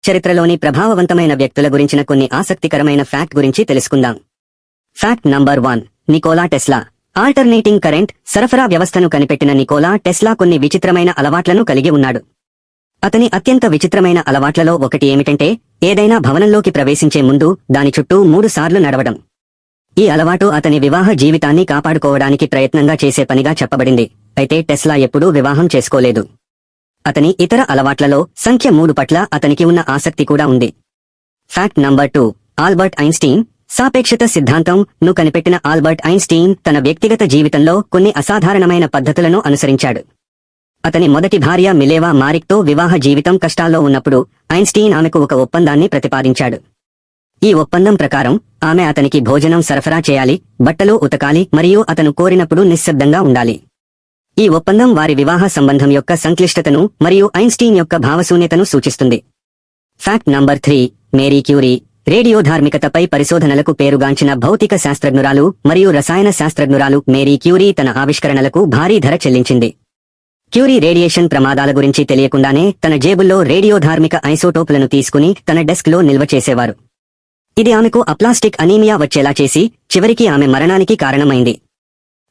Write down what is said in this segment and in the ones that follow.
చరిత్రలోని ప్రభావవంతమైన వ్యక్తుల గురించిన కొన్ని ఆసక్తికరమైన ఫ్యాక్ట్ గురించి తెలుసుకుందాం. Fact number 1. Nicola Tesla. Alternating current సరఫరా వ్యవస్థను కనిపెట్టిన నికోలా టెస్లా కొన్ని విచిత్రమైన అలవాట్లను కలిగి ఉన్నాడు. అతని అత్యంత విచిత్రమైన అలవాట్లలో ఒకటి ఏమిటంటే ఏదైనా భవనంలోకి ప్రవేశించే ముందు దాని చుట్టూ 3 సార్లు నడవడం. ఈ అలవాటు అతని వివాహ జీవితాన్ని కాపాడుకోవడానికి ప్రయత్నంగా చేసే పనిగా చెప్పబడింది. అయితే టెస్లా ఎప్పుడూ వివాహం చేసుకోలేదు. అతని ఇతర అలవాట్లలో సంఖ్య 3 పట్ల అతనికి ఉన్న ఆసక్తి కూడా ఉంది. Fact number 2. Albert Einstein. సాపేక్షత సిద్ధాంతం ను కనిపెట్టిన ఆల్బర్ట్ ఐన్స్టీన్ తన వ్యక్తిగత జీవితంలో కొన్ని అసాధారణమైన పద్ధతులను అనుసరించాడు. అతని మొదటి భార్య మిలేవా మారిక్తో వివాహ జీవితం కష్టాల్లో ఉన్నప్పుడు ఐన్స్టీన్ ఆమెకు ఒక ఒప్పందాన్ని ప్రతిపాదించాడు. ఈ ఒప్పందం ప్రకారం ఆమె అతనికి భోజనం సరఫరా చేయాలి, బట్టలు ఉతకాలి మరియు అతను కోరినప్పుడు నిశ్శబ్దంగా ఉండాలి. ఈ ఒప్పందం వారి వివాహ సంబంధం యొక్క సంక్లిష్టతను మరియు ఐన్స్టీన్ యొక్క భావశూన్యతను సూచిస్తుంది. Fact number 3. Marie Curie. రేడియోధార్మికతపై పరిశోధనలకు పేరుగాంచిన భౌతిక శాస్త్రజ్ఞురాలు మరియు రసాయన శాస్త్రజ్ఞురాలు మేరీ క్యూరీ తన ఆవిష్కరణలకు భారీ ధర చెల్లించింది. క్యూరీ రేడియేషన్ ప్రమాదాల గురించి తెలియకుండానే తన జేబుల్లో రేడియోధార్మిక ఐసోటోపులను తీసుకుని తన డెస్క్లో నిల్వ చేసేవారు. ఇది ఆమెకు అప్లాస్టిక్ అనీమియా వచ్చేలా చేసి చివరికి ఆమె మరణానికి కారణమైంది.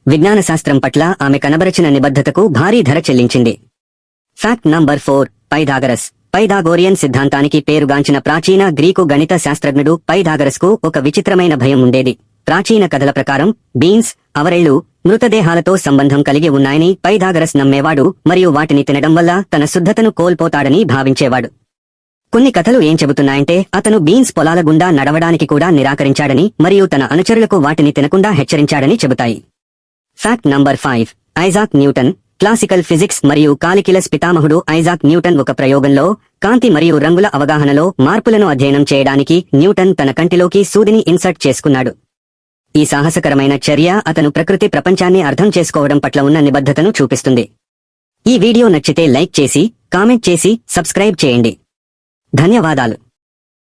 విజ్ఞాన శాస్త్రం పట్ల ఆమె కనబరచిన నిబద్ధతకు భారీ ధర చెల్లించింది. Fact number 4. పైథాగరస్. పైథాగోరియన్ సిద్ధాంతానికి పేరుగాంచిన ప్రాచీన గ్రీకు గణిత శాస్త్రజ్ఞుడు పైథాగరస్కు ఒక విచిత్రమైన భయం ఉండేది. ప్రాచీన కథల ప్రకారం బీన్స్, అవరెళ్లు మృతదేహాలతో సంబంధం కలిగి ఉన్నాయని పైథాగరస్ నమ్మేవాడు మరియు వాటిని తినడం వల్ల తన శుద్ధతను కోల్పోతాడని భావించేవాడు. కొన్ని కథలు ఏం చెబుతున్నాయంటే అతను బీన్స్ పొలాల గుండా నడవడానికి కూడా నిరాకరించాడని మరియు తన అనుచరులకు వాటిని తినకుండా హెచ్చరించాడని చెబుతాయి. Fact number 5. Isaac Newton. Classical physics మరియు కాలిక్యులస్ పితామహుడు ఐజాక్ న్యూటన్ ఒక ప్రయోగంలో కాంతి మరియు రంగుల అవగాహనలో మార్పులను అధ్యయనం చేయడానికి న్యూటన్ తన కంటిలోకి సూదిని ఇన్సర్ట్ చేసుకున్నాడు. ఈ సాహసకరమైన చర్య అతను ప్రకృతి ప్రపంచాన్ని అర్థం చేసుకోవడం పట్ల ఉన్న నిబద్ధతను చూపిస్తుంది. ఈ వీడియో నచ్చితే లైక్ చేసి, కామెంట్ చేసి, సబ్స్క్రైబ్ చేయండి. ధన్యవాదాలు.